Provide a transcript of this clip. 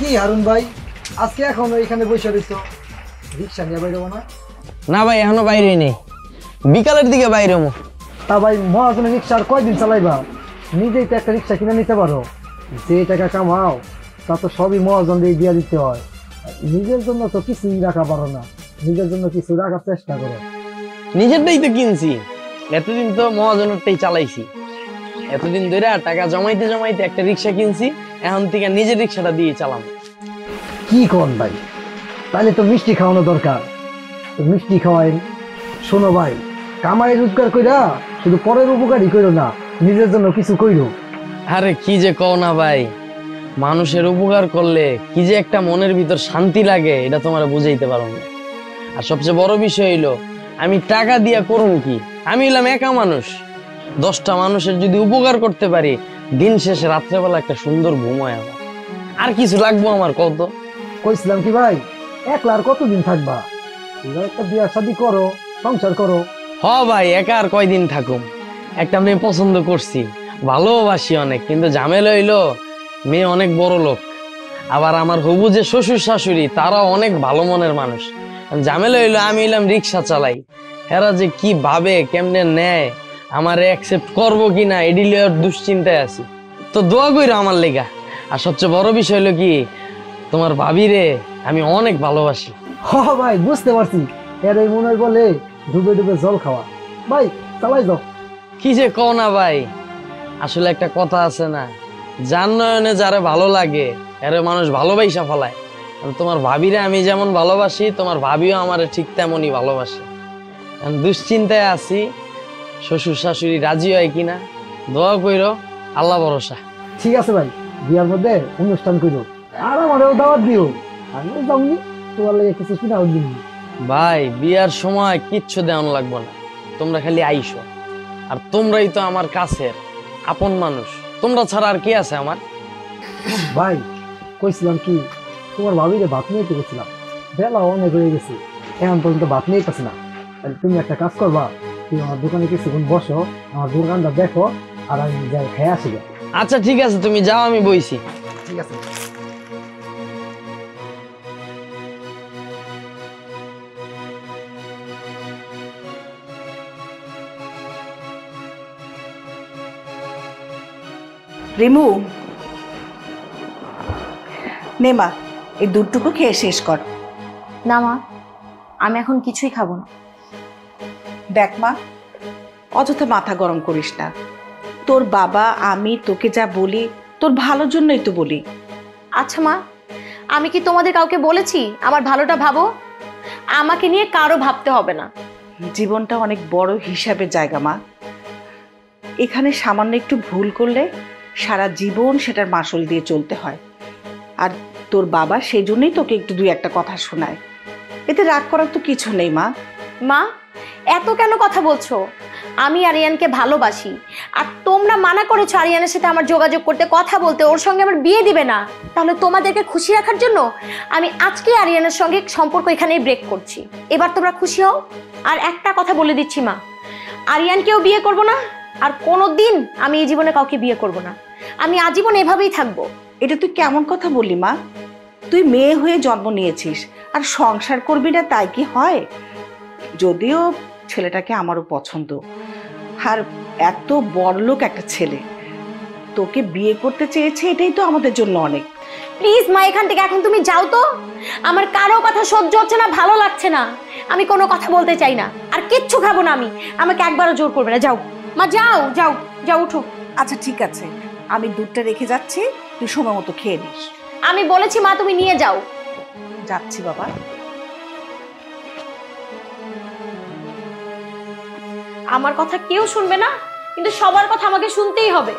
কি হারুন ভাই, আজকে এখনো এখানে বসে রইছো? রিক্সা নিয়ে বাইরে না? না ভাই, এখনো বাইরে নেই, বিকালের দিকে বাইরে হবো। তা ভাই মহাজনের রিক্সা আর কয়দিন চালাইবা? নিজেই তো একটা রিক্সা কিনে নিতে পারো। যে টাকা কামাও তা তো সবই মহাজন দিয়ে দিতে হয়। নিজের জন্য তো কিছুই রাখা পারো না, নিজের জন্য কিছু রাখার চেষ্টা করো। নিজেরটাই তো কিনছি, এতদিন তো মহাজনেরটাই চালাইছি। এতদিন ধরে টাকা জমাইতে জমাইতে একটা রিক্সা কিনছি, এখন থেকে নিজের রিক্সাটা দিয়ে চালাম। কি কর ভাই, তাহলে তো মিষ্টি খাওয়ানো দরকার। তো মিষ্টি খাওয়াই। শোনো ভাই, কামাই রোজগার কইরা শুধু পরের উপকারই কইরো না, নিজের জন্য কিছু কইরো। আরে কি যে কও না ভাই, মানুষের উপকার করলে কি যে একটা মনের ভিতর শান্তি লাগে, এটা তোমার বুঝাইতে পারো না। আর সবচেয়ে বড় বিষয় হইলো, আমি টাকা দিয়া করুন কি, আমি হইলাম একা মানুষ। 10টা মানুষের যদি উপকার করতে পারি, দিন শেষে রাত্রেবেলা একটা সুন্দর ঘুম হয় আমার। আর কিছু লাগবো আমার কত? কইছিলাম কি ভাই, একলা আর কতদিন থাকবা? একটা বিয়া শাদী করো, সংসার করো। হ ভাই, একা আর কয়দিন থাকুম। একটা মেয়ে পছন্দ করছি, ভালোবাসি অনেক, কিন্তু ঝামেলা হইলো মেয়ে অনেক বড় লোক। আবার আমার হবু যে শ্বশুর শাশুড়ি তারাও অনেক ভালো মনের মানুষ। ঝামেলা হইলো আমি হইলাম রিক্সা চালাই, এরা যে কি ভাবে কেমনে নেয়, আমারে অ্যাকসেপ্ট করবো কিনা এডি লিয়ার দুশ্চিন্তায় আছি। তো দোয়া কইরো আমার লেগা। আর সবচেয়ে বড় বিষয় হলো কি, তোমার ভাবিরে আমি অনেক ভালোবাসি। হ ভাই, বুঝতে পারছি। এর এই মনের বলে ডুবে ডুবে জল খাওয়া। ভাই চালাই যাও। কি যে কও না ভাই, আসলে একটা কথা আছে না, যার নয়নে যারে ভালো লাগে এরে মানুষ ভালোবাসা ফেলায়। তোমার ভাবিরে আমি যেমন ভালোবাসি, তোমার ভাবিও আমারে ঠিক তেমনই ভালোবাসে। আমি দুশ্চিন্তায় আছি, শ্বশুর শাশুড়ি রাজি হয় কিনা, দোয়া কইরো, আল্লাহ ভরসা। ঠিক আছে ভাই, বিয়ার মধ্যে অনুষ্ঠান করো, আর আমারও দাওয়াত দিও। আমিও যাবনি, তোমার লাগে কিছু কিনাও দিন। ভাই বিয়ার সময় কিচ্ছু দেওয়ান লাগবো না, তোমরা খালি আইসো। আর তোমরাই তো আমার কাছের আপন মানুষ, তোমরা ছাড়া আর কে আছে আমার? ভাই কইছিলাম কি, তোমার ভাবিরে ভাত নিয়ে গেছিলাম, বেলা অনেক হয়ে গেছে, এখন পর্যন্ত ভাত নিয়ে পাচ্ছি না। তাহলে তুমি একটা কাজ করবা, তুমি আমার দোকানে কিছুক্ষণ বসো, আমার দোকানটা দেখো, আর আমি যাই খেয়ে আসি। আচ্ছা ঠিক আছে, তুমি যাও, আমি বইছি। ঠিক আছে। রিমু, নে মা, এই দুধটুকু খেয়ে শেষ কর। না মা, আমি এখন কিছুই খাবো না। দেখ মা, অযথা মাথা গরম করিস না। তোর বাবা আমি তোকে যা বলি তোর ভালোর জন্যই তো বলি। আচ্ছা মা, আমি কি তোমাদের কাউকে বলেছি আমার ভালোটা ভাবো? আমাকে নিয়ে কারো ভাবতে হবে না। জীবনটা অনেক বড় হিসাবের জায়গা মা। এখানে সামান্য একটু ভুল করলে সারা জীবন সেটার মাসুল দিয়ে চলতে হয়। আর তোর বাবা সেই জন্যই তোকে একটু দুই একটা কথা শোনায়, এতে রাগ করার তো কিছু নেই মা। মা, এত কেন কথা বলছো? আমি আরিয়ানকে ভালোবাসি, আর তোমরা মানা করেছো আরিয়ানের সাথে আমার যোগাযোগ করতে, কথা বলতে, ওর সঙ্গে আমার বিয়ে দিবে না। তাহলে তোমাদেরকে খুশি রাখার জন্য আমি আজকে আরিয়ানের সঙ্গে সম্পর্ক এখানেই ব্রেক করছি। এবার তোমরা খুশি হও। আর একটা কথা বলে দিচ্ছি মা, আরিয়ানকেও বিয়ে করব না, আর কোনোদিন আমি এই জীবনে কাউকে বিয়ে করব না। আমি আজীবন এভাবেই থাকবো। এটা তুই কেমন কথা বললি মা? তুই মেয়ে হয়ে জন্ম নিয়েছিস আর সংসার করবি না তাই কি হয়? যদিও ছেলেটাকে আমারও পছন্দ, আর এত বড়লোক একটা ছেলে তোকে বিয়ে করতে চেয়েছে, এটাই তো আমাদের জন্য অনেক। প্লিজ মা, এখান থেকে এখন তুমি যাও তো। আমার কারো কথা সহ্য হচ্ছে না, ভালো লাগছে না। আমি কোনো কথা বলতে চাই না, আর কিচ্ছু খাবো না আমি। আমাকে একবারও জোর করবে না। যাও মা, যাও যাও যাও, উঠো। আচ্ছা ঠিক আছে, আমি দুধটা রেখে যাচ্ছি, তুই সময় মতো খেয়ে নিস। আমি বলেছি মা, তুমি নিয়ে যাও। যাচ্ছি বাবা। আমার কথা কেউ শুনবে না, কিন্তু সবার কথা আমাকে শুনতেই হবে।